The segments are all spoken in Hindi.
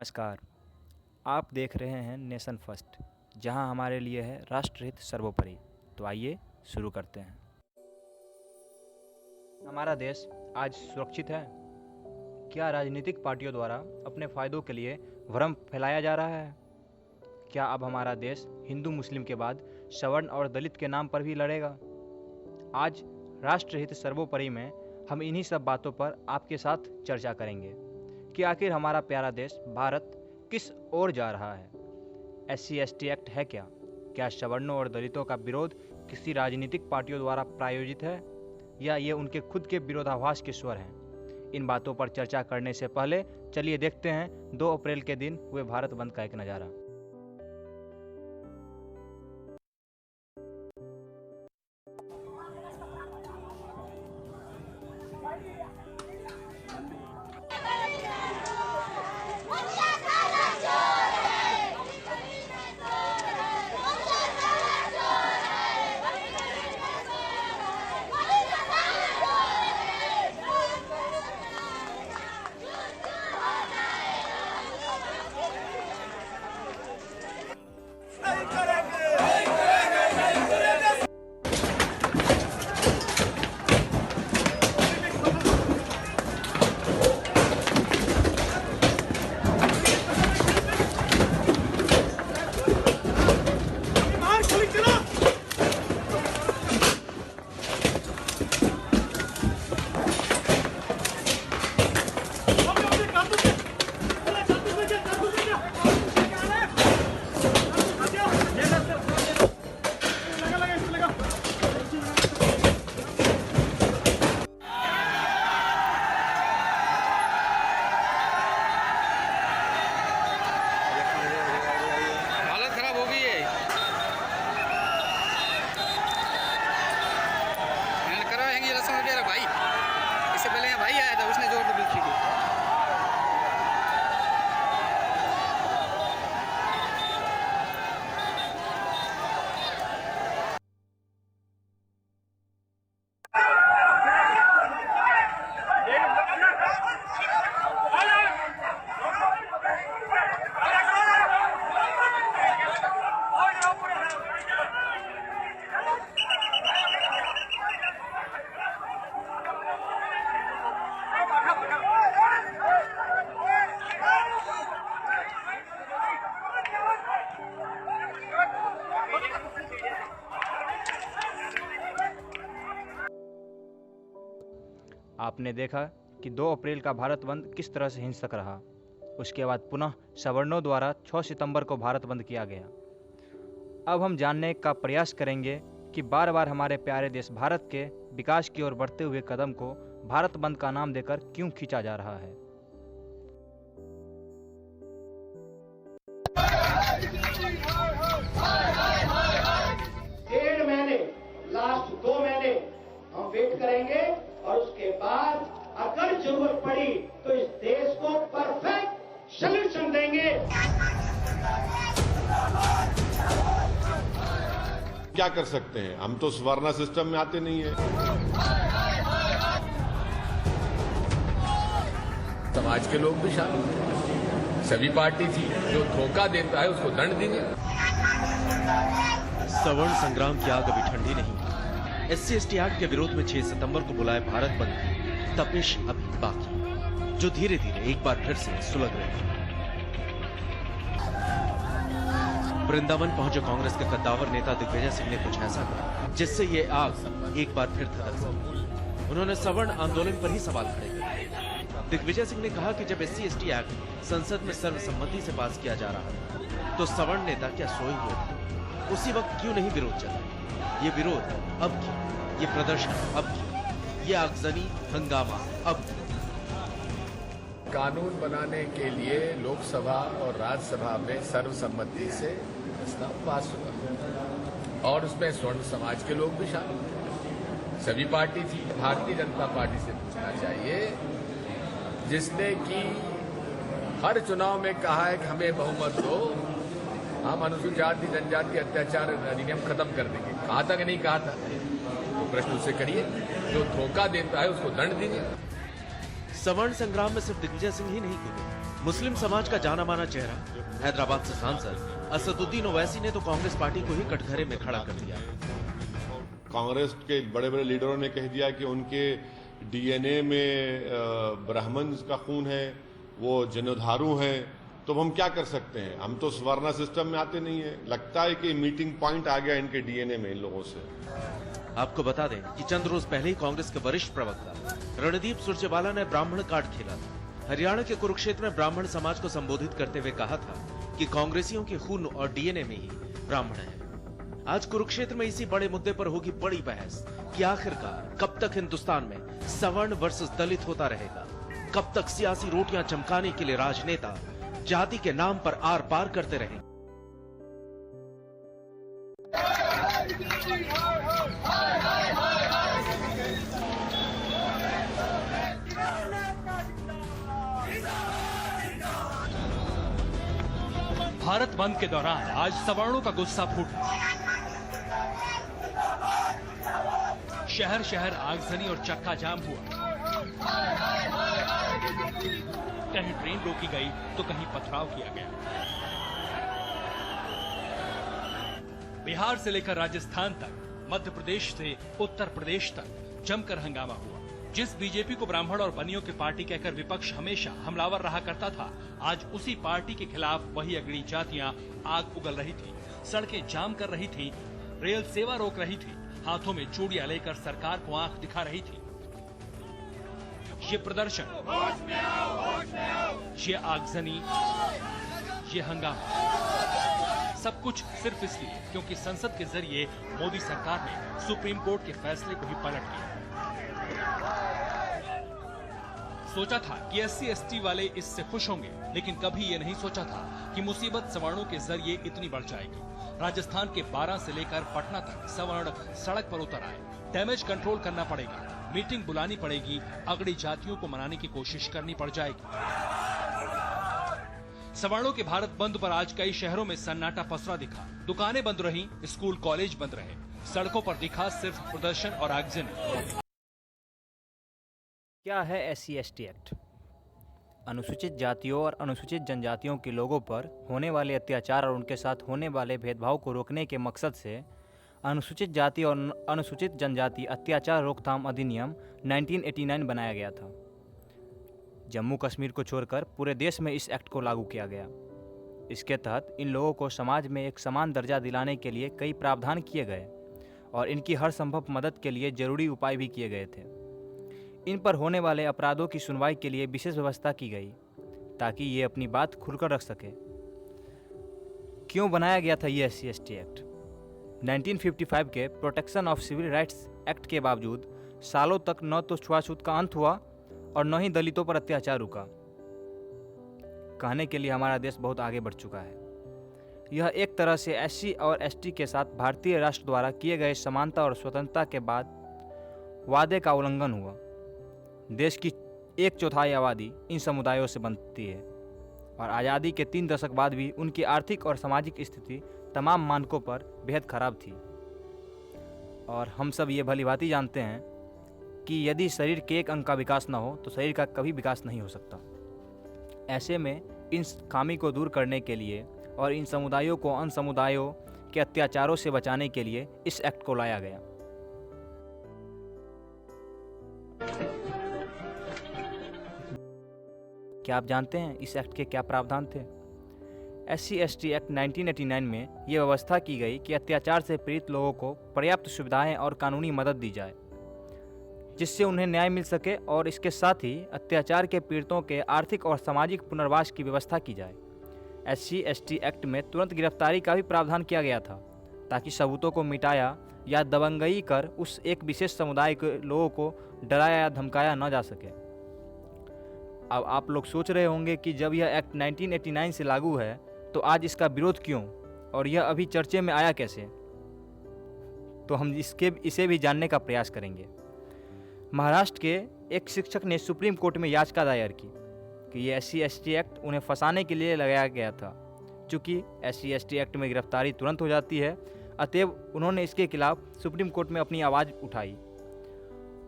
नमस्कार। आप देख रहे हैं नेशन फर्स्ट, जहां हमारे लिए है राष्ट्रहित सर्वोपरि। तो आइए शुरू करते हैं। हमारा देश आज सुरक्षित है? क्या राजनीतिक पार्टियों द्वारा अपने फायदों के लिए भ्रम फैलाया जा रहा है? क्या अब हमारा देश हिंदू मुस्लिम के बाद सवर्ण और दलित के नाम पर भी लड़ेगा? आज राष्ट्रहित सर्वोपरि में हम इन्हीं सब बातों पर आपके साथ चर्चा करेंगे कि आखिर हमारा प्यारा देश भारत किस ओर जा रहा है। SC/ST एक्ट है क्या? क्या सवर्णों और दलितों का विरोध किसी राजनीतिक पार्टियों द्वारा प्रायोजित है या ये उनके खुद के विरोधाभास के स्वर हैं? इन बातों पर चर्चा करने से पहले चलिए देखते हैं 2 अप्रैल के दिन हुए भारत बंद का एक नज़ारा। हालत खराब हो गई है। मैंने करवाएंगे रस्म वगैरह भाई। इससे पहले यहाँ भाई आया था, उसने जोर जबरदस्ती की। आपने देखा कि 2 अप्रैल का भारत बंद किस तरह से हिंसक रहा। उसके बाद पुनः सवर्णों द्वारा 6 सितंबर को भारत बंद किया गया। अब हम जानने का प्रयास करेंगे कि बार बार हमारे प्यारे देश भारत के विकास की ओर बढ़ते हुए कदम को भारत बंद का नाम देकर क्यों खींचा जा रहा है। डेढ़ महीने, लास्ट 2 महीने हम वेट करेंगे और उसके बाद अगर जरूरत पड़ी तो इस देश को परफेक्ट सॉल्यूशन देंगे। क्या कर सकते हैं? हम तो स्वर्णा सिस्टम में आते नहीं है। समाज के लोग भी शामिल हैं। सभी पार्टी थी, जो धोखा देता है उसको दंड देंगे। सवर्ण संग्राम की आग अभी ठंडी नहीं। SC/ST एक्ट के विरोध में 6 सितंबर को बुलाए भारत बंद की तपिश अभी बाकी, जो धीरे धीरे एक बार फिर से सुलग रही है। वृंदावन पहुंचे कांग्रेस के कद्दावर नेता दिग्विजय सिंह ने कुछ ऐसा कहा जिससे ये आग एक बार फिर धधक गई। उन्होंने सवर्ण आंदोलन पर ही सवाल खड़े किए। दिग्विजय सिंह ने कहा कि जब SC/ST एक्ट संसद में सर्वसम्मति से पास किया जा रहा था तो सवर्ण नेता क्या सोए हुए थे? उसी वक्त क्यों नहीं विरोध चला? ये विरोध अब क्यों? ये प्रदर्शन अब क्यों? ये आगजनी हंगामा अब क्यों? कानून बनाने के लिए लोकसभा और राज्यसभा में सर्वसम्मति से प्रस्ताव पास हुआ और उसमें स्वर्ण समाज के लोग भी शामिल थे। सभी पार्टी थी। भारतीय जनता पार्टी से पूछना चाहिए, जिसने कि हर चुनाव में कहा है कि हमें बहुमत दो, हम अनुसूचित जाति जनजाति अत्याचार अधिनियम खत्म कर देंगे। कहा था कि नहीं कहा था? तो प्रश्न उससे करिए। जो धोखा देता है उसको दंड देंगे। सवर्ण संग्राम में सिर्फ दिग्विजय सिंह ही नहीं कूदे, मुस्लिम समाज का जाना माना चेहरा हैदराबाद से सांसद असदुद्दीन ओवैसी ने तो कांग्रेस पार्टी को ही कटघरे में खड़ा कर दिया। कांग्रेस के बड़े बड़े लीडरों ने कह दिया कि उनके डीएनए में ब्राह्मण का खून है, वो जनेधारू हैं, तो हम क्या कर सकते हैं? हम तो स्वर्णा सिस्टम में आते नहीं है। लगता है कि मीटिंग पॉइंट आ गया इनके डीएनए में इन लोगों से। आपको बता दें कि चंद रोज पहले ही कांग्रेस के वरिष्ठ प्रवक्ता रणदीप सुरजेवाला ने ब्राह्मण कार्ड खेला था। हरियाणा के कुरुक्षेत्र में ब्राह्मण समाज को संबोधित करते हुए कहा था कि कांग्रेसियों के खून और डीएनए में ही ब्राह्मण है। आज कुरुक्षेत्र में इसी बड़े मुद्दे पर होगी बड़ी बहस कि आखिरकार कब तक हिंदुस्तान में सवर्ण वर्सेस दलित होता रहेगा, कब तक सियासी रोटियां चमकाने के लिए राजनेता जाति के नाम पर आर पार करते रहें। भारत बंद के दौरान आज सवर्णों का गुस्सा फूटा। शहर शहर आगजनी और चक्का जाम हुआ। कहीं ट्रेन रोकी गई तो कहीं पथराव किया गया। बिहार से लेकर राजस्थान तक, मध्य प्रदेश से उत्तर प्रदेश तक जमकर हंगामा हुआ। जिस बीजेपी को ब्राह्मण और बनियों की पार्टी कहकर विपक्ष हमेशा हमलावर रहा करता था, आज उसी पार्टी के खिलाफ वही अगड़ी जातियां आग उगल रही थी, सड़कें जाम कर रही थी, रेल सेवा रोक रही थी, हाथों में चूड़ियां लेकर सरकार को आंख दिखा रही थी। ये प्रदर्शन, ये आगजनी, ये हंगामा, सब कुछ सिर्फ इसलिए क्योंकि संसद के जरिए मोदी सरकार ने सुप्रीम कोर्ट के फैसले को ही पलट दिया। सोचा था कि SC/ST वाले इससे खुश होंगे, लेकिन कभी ये नहीं सोचा था कि मुसीबत सवर्णों के जरिए इतनी बढ़ जाएगी। राजस्थान के 12 से लेकर पटना तक सवर्ण सड़क पर उतर आए। डैमेज कंट्रोल करना पड़ेगा, मीटिंग बुलानी पड़ेगी, अगड़ी जातियों को मनाने की कोशिश करनी पड़ जाएगी। सवर्णों के भारत बंद पर आज कई शहरों में सन्नाटा पसरा दिखा। दुकानें बंद रहीं, स्कूल कॉलेज बंद रहे, सड़कों पर दिखा सिर्फ प्रदर्शन और आगजनी। क्या है SC/ST एक्ट? अनुसूचित जातियों और अनुसूचित जनजातियों के लोगों पर होने वाले अत्याचार और उनके साथ होने वाले भेदभाव को रोकने के मकसद से अनुसूचित जाति और अनुसूचित जनजाति अत्याचार रोकथाम अधिनियम 1989 बनाया गया था। जम्मू कश्मीर को छोड़कर पूरे देश में इस एक्ट को लागू किया गया। इसके तहत इन लोगों को समाज में एक समान दर्जा दिलाने के लिए कई प्रावधान किए गए और इनकी हर संभव मदद के लिए जरूरी उपाय भी किए गए थे। इन पर होने वाले अपराधों की सुनवाई के लिए विशेष व्यवस्था की गई ताकि ये अपनी बात खुलकर रख सके। क्यों बनाया गया था ये SC/ST एक्ट? 1955 के protection of civil rights act के बावजूद सालों तक न तो छुआछूत का अंत हुआ और न ही दलितों पर अत्याचार रुका। कहने के लिए हमारा देश बहुत आगे बढ़ चुका है। यह एक तरह से SC और ST के साथ भारतीय राष्ट्र द्वारा किए गए समानता और स्वतंत्रता के बाद वादे का उल्लंघन हुआ। देश की 1/4 आबादी इन समुदायों से बनती है और आज़ादी के 3 दशक बाद भी उनकी आर्थिक और सामाजिक स्थिति तमाम मानकों पर बेहद खराब थी। और हम सब ये भली भांति जानते हैं कि यदि शरीर के एक अंग का विकास न हो तो शरीर का कभी विकास नहीं हो सकता। ऐसे में इन खामी को दूर करने के लिए और इन समुदायों को अन्य समुदायों के अत्याचारों से बचाने के लिए इस एक्ट को लाया गया। क्या आप जानते हैं इस एक्ट के क्या प्रावधान थे? SC/ST एक्ट 1989 में ये व्यवस्था की गई कि अत्याचार से पीड़ित लोगों को पर्याप्त सुविधाएं और कानूनी मदद दी जाए जिससे उन्हें न्याय मिल सके और इसके साथ ही अत्याचार के पीड़ितों के आर्थिक और सामाजिक पुनर्वास की व्यवस्था की जाए। SC/ST एक्ट में तुरंत गिरफ्तारी का भी प्रावधान किया गया था ताकि सबूतों को मिटाया या दबंगई कर उस एक विशेष समुदाय के लोगों को डराया या धमकाया न जा सके। अब आप लोग सोच रहे होंगे कि जब यह एक्ट 1989 से लागू है तो आज इसका विरोध क्यों और यह अभी चर्चे में आया कैसे? तो हम इसे भी जानने का प्रयास करेंगे। महाराष्ट्र के एक शिक्षक ने सुप्रीम कोर्ट में याचिका दायर की कि ये SC/ST एक्ट उन्हें फंसाने के लिए लगाया गया था। चूँकि SC/ST एक्ट में गिरफ्तारी तुरंत हो जाती है, अतएव उन्होंने इसके खिलाफ सुप्रीम कोर्ट में अपनी आवाज़ उठाई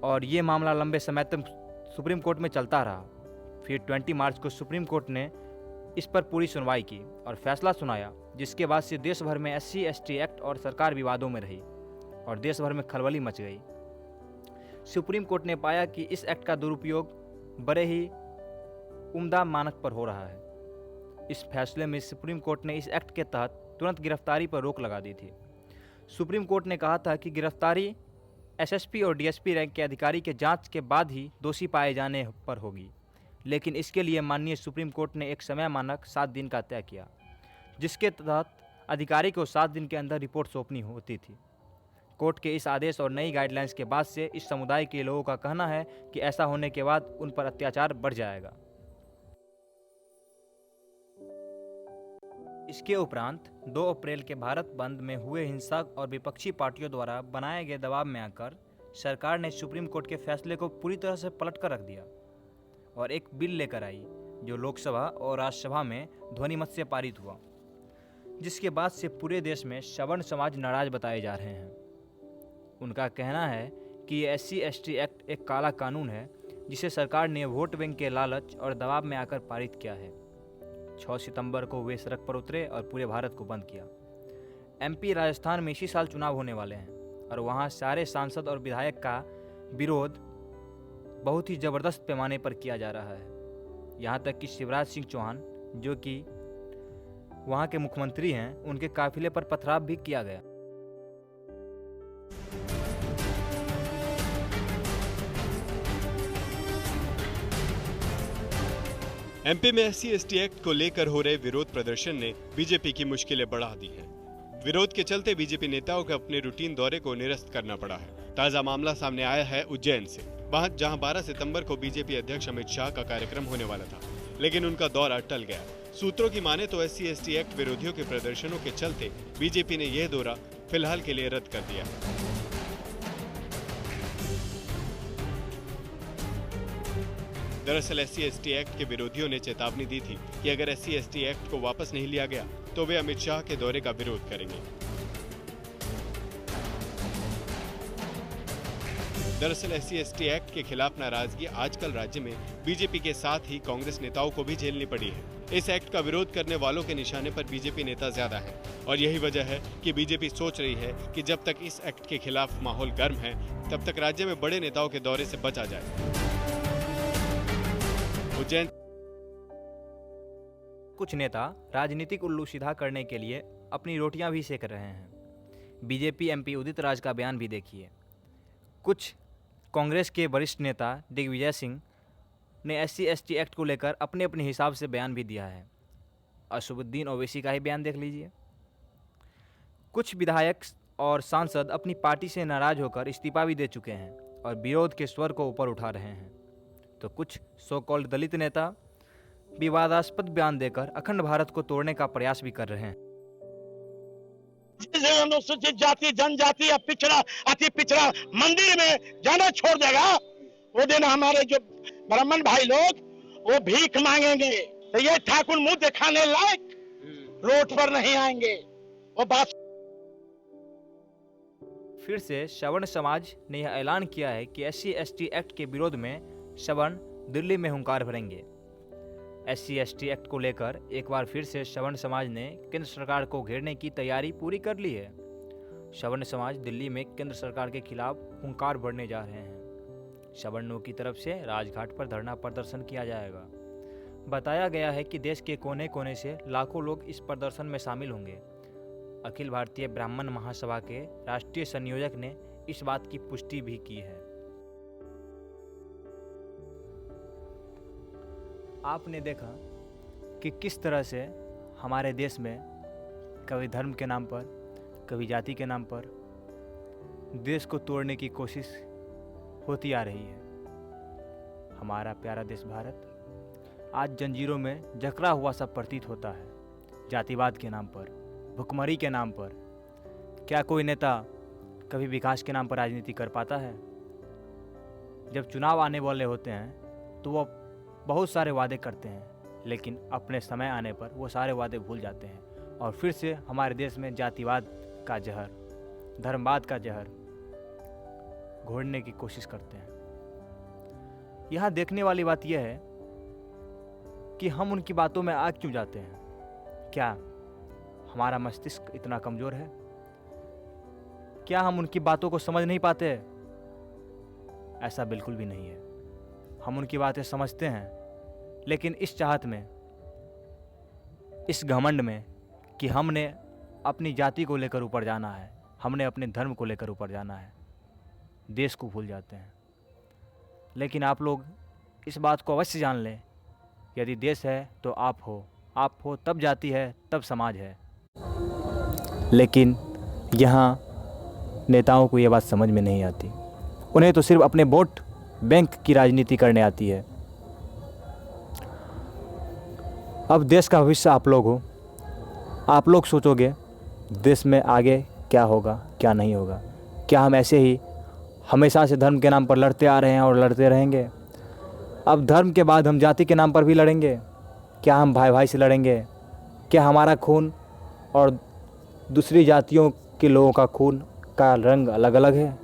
और ये मामला लंबे समय तक सुप्रीम कोर्ट में चलता रहा। फिर 20 मार्च को सुप्रीम कोर्ट ने इस पर पूरी सुनवाई की और फैसला सुनाया, जिसके बाद से देश भर में SC/ST एक्ट और सरकार विवादों में रही और देश भर में खलबली मच गई। सुप्रीम कोर्ट ने पाया कि इस एक्ट का दुरुपयोग बड़े ही उम्दा मानक पर हो रहा है। इस फैसले में सुप्रीम कोर्ट ने इस एक्ट के तहत तुरंत गिरफ्तारी पर रोक लगा दी थी। सुप्रीम कोर्ट ने कहा था कि गिरफ्तारी SSP और DSP रैंक के अधिकारी के जांच के बाद ही दोषी पाए जाने पर होगी, लेकिन इसके लिए माननीय सुप्रीम कोर्ट ने एक समय मानक 7 दिन का तय किया, जिसके तहत अधिकारी को 7 दिन के अंदर रिपोर्ट सौंपनी होती थी। कोर्ट के इस आदेश और नई गाइडलाइंस के बाद से इस समुदाय के लोगों का कहना है कि ऐसा होने के बाद उन पर अत्याचार बढ़ जाएगा। इसके उपरांत 2 अप्रैल के भारत बंद में हुए हिंसा और विपक्षी पार्टियों द्वारा बनाए गए दबाव में आकर सरकार ने सुप्रीम कोर्ट के फैसले को पूरी तरह से पलट कर रख दिया और एक बिल लेकर आई, जो लोकसभा और राज्यसभा में ध्वनिमत से पारित हुआ, जिसके बाद से पूरे देश में सवर्ण समाज नाराज बताए जा रहे हैं। उनका कहना है कि ये SC/ST एक्ट एक काला कानून है, जिसे सरकार ने वोट बैंक के लालच और दबाव में आकर पारित किया है। 6 सितंबर को वे सड़क पर उतरे और पूरे भारत को बंद किया। MP राजस्थान में इसी साल चुनाव होने वाले हैं और वहाँ सारे सांसद और विधायक का विरोध बहुत ही ज़बरदस्त पैमाने पर किया जा रहा है। यहाँ तक कि शिवराज सिंह चौहान, जो कि वहाँ के मुख्यमंत्री हैं, उनके काफिले पर पथराव भी किया गया। MP में SC/ST एक्ट को लेकर हो रहे विरोध प्रदर्शन ने बीजेपी की मुश्किलें बढ़ा दी हैं। विरोध के चलते बीजेपी नेताओं को अपने रूटीन दौरे को निरस्त करना पड़ा है। ताजा मामला सामने आया है उज्जैन से, जहां 12 सितंबर को बीजेपी अध्यक्ष अमित शाह का कार्यक्रम होने वाला था, लेकिन उनका दौरा टल गया। सूत्रों की माने तो SC/ST एक्ट विरोधियों के प्रदर्शनों के चलते बीजेपी ने यह दौरा फिलहाल के लिए रद्द कर दिया। दरअसल SC/ST एक्ट के विरोधियों ने चेतावनी दी थी कि अगर SC/ST एक्ट को वापस नहीं लिया गया तो वे अमित शाह के दौरे का विरोध करेंगे। दरअसल SC/ST एक्ट के खिलाफ नाराजगी आजकल राज्य में बीजेपी के साथ ही कांग्रेस नेताओं को भी झेलनी पड़ी है। इस एक्ट का विरोध करने वालों के निशाने पर बीजेपी नेता ज्यादा हैं और यही वजह है कि बीजेपी सोच रही है कि जब तक इस एक्ट के खिलाफ माहौल गर्म है, तब तक राज्य में बड़े नेताओं के दौरे से बचा जाए। उज्जैन कुछ नेता राजनीतिक उल्लू सीधा करने के लिए अपनी रोटियां भी सेक रहे हैं। बीजेपी MP उदित राज का बयान भी देखिए। कुछ कांग्रेस के वरिष्ठ नेता दिग्विजय सिंह ने SC/ST एक्ट को लेकर अपने अपने हिसाब से बयान भी दिया है। असुद्दीन ओवैसी का ही बयान देख लीजिए। कुछ विधायक और सांसद अपनी पार्टी से नाराज होकर इस्तीफा भी दे चुके हैं और विरोध के स्वर को ऊपर उठा रहे हैं। तो कुछ सो कॉल्ड दलित नेता विवादास्पद बयान देकर अखंड भारत को तोड़ने का प्रयास भी कर रहे हैं। जिसे अनुसूचित जाति, जनजाति या पिछड़ा, अति पिछड़ा मंदिर में जाना छोड़ देगा, वो दिन हमारे जो ब्राह्मण भाई लोग वो भीख मांगेंगे। तो ये ठाकुर मुंह दिखाने लायक रोड पर नहीं आएंगे। वो बात फिर से सवर्ण समाज ने यह ऐलान किया है कि SC/ST एक्ट के विरोध में सवर्ण दिल्ली में हुंकार भरेंगे। SC/ST एक्ट को लेकर एक बार फिर से सवर्ण समाज ने केंद्र सरकार को घेरने की तैयारी पूरी कर ली है। सवर्ण समाज दिल्ली में केंद्र सरकार के खिलाफ हुंकार भरने जा रहे हैं। सवर्णों की तरफ से राजघाट पर धरना प्रदर्शन किया जाएगा। बताया गया है कि देश के कोने कोने से लाखों लोग इस प्रदर्शन में शामिल होंगे। अखिल भारतीय ब्राह्मण महासभा के राष्ट्रीय संयोजक ने इस बात की पुष्टि भी की है। आपने देखा कि किस तरह से हमारे देश में कभी धर्म के नाम पर, कभी जाति के नाम पर देश को तोड़ने की कोशिश होती आ रही है। हमारा प्यारा देश भारत आज जंजीरों में जकड़ा हुआ सा प्रतीत होता है। जातिवाद के नाम पर, भुखमरी के नाम पर क्या कोई नेता कभी विकास के नाम पर राजनीति कर पाता है? जब चुनाव आने वाले होते हैं तो वो बहुत सारे वादे करते हैं, लेकिन अपने समय आने पर वो सारे वादे भूल जाते हैं और फिर से हमारे देश में जातिवाद का जहर, धर्मवाद का जहर घोड़ने की कोशिश करते हैं। यहाँ देखने वाली बात यह है कि हम उनकी बातों में आ क्यों जाते हैं? क्या हमारा मस्तिष्क इतना कमज़ोर है? क्या हम उनकी बातों को समझ नहीं पाते? ऐसा बिल्कुल भी नहीं है। हम उनकी बातें समझते हैं, लेकिन इस चाहत में, इस घमंड में कि हमने अपनी जाति को लेकर ऊपर जाना है, हमने अपने धर्म को लेकर ऊपर जाना है, देश को भूल जाते हैं। लेकिन आप लोग इस बात को अवश्य जान लें, यदि देश है तो आप हो तब जाति है, तब समाज है। लेकिन यहाँ नेताओं को ये बात समझ में नहीं आती। उन्हें तो सिर्फ अपने वोट बैंक की राजनीति करने आती है। अब देश का भविष्य आप लोग हो, आप लोग सोचोगे देश में आगे क्या होगा, क्या नहीं होगा। क्या हम ऐसे ही हमेशा से धर्म के नाम पर लड़ते आ रहे हैं और लड़ते रहेंगे? अब धर्म के बाद हम जाति के नाम पर भी लड़ेंगे? क्या हम भाई भाई से लड़ेंगे? क्या हमारा खून और दूसरी जातियों के लोगों का खून का रंग अलग अलग है?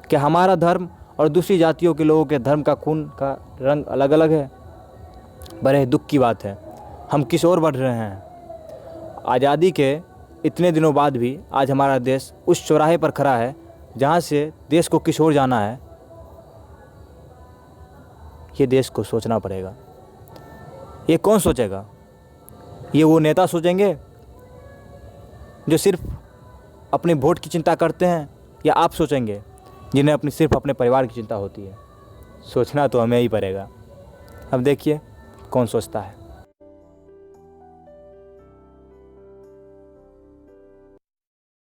क्या हमारा धर्म और दूसरी जातियों के लोगों के धर्म का खून का रंग अलग अलग है? बड़े दुख की बात है। हम किस ओर बढ़ रहे हैं? आज़ादी के इतने दिनों बाद भी आज हमारा देश उस चौराहे पर खड़ा है जहाँ से देश को किस ओर जाना है, ये देश को सोचना पड़ेगा। ये कौन सोचेगा? ये वो नेता सोचेंगे जो सिर्फ अपने वोट की चिंता करते हैं, या आप सोचेंगे जिन्हें सिर्फ अपने परिवार की चिंता होती है? सोचना तो हमें ही पड़ेगा। अब देखिए कौन सोचता है।